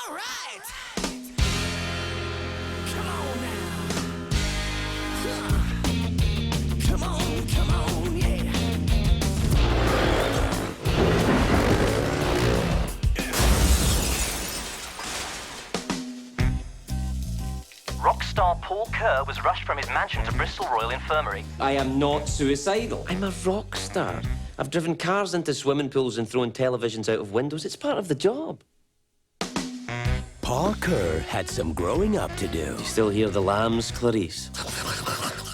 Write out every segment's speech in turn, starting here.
All right. Come on now. Come on, yeah. Rock star Paul Kerr was rushed from his mansion to Bristol Royal Infirmary. I am not suicidal. I'm a rock star. I've driven cars into swimming pools and thrown televisions out of windows. It's part of the job. Paul Kerr had some growing up to do. You still hear the lambs, Clarice?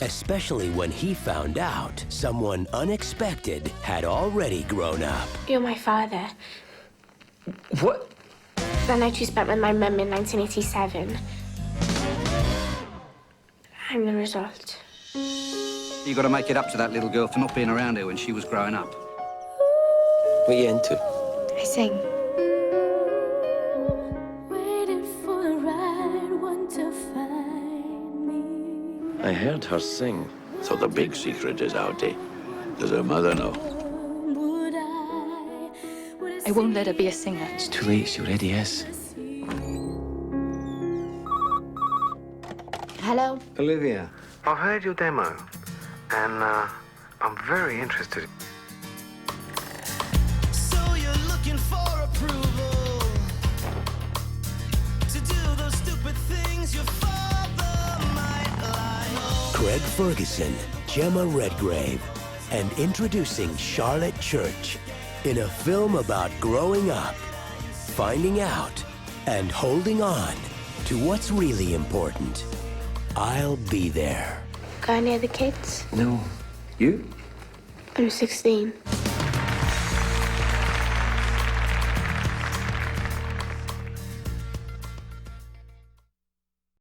Especially when he found out someone unexpected had already grown up. You're my father. What? The night you spent with my mum in 1987. I'm the result. You got to make it up to that little girl for not being around here when she was growing up. What are you into? I sing. I heard her sing. So the big secret is out, eh? Does her mother know? I won't let her be a singer. It's too late, she already is. Hello? Olivia, I've heard your demo, and I'm very interested. So you're looking for approval to do those stupid things your father might like. Craig Ferguson, Gemma Redgrave, and introducing Charlotte Church in a film about growing up, finding out, and holding on to what's really important. I'll be there. Got any other kids? No. You? I'm 16.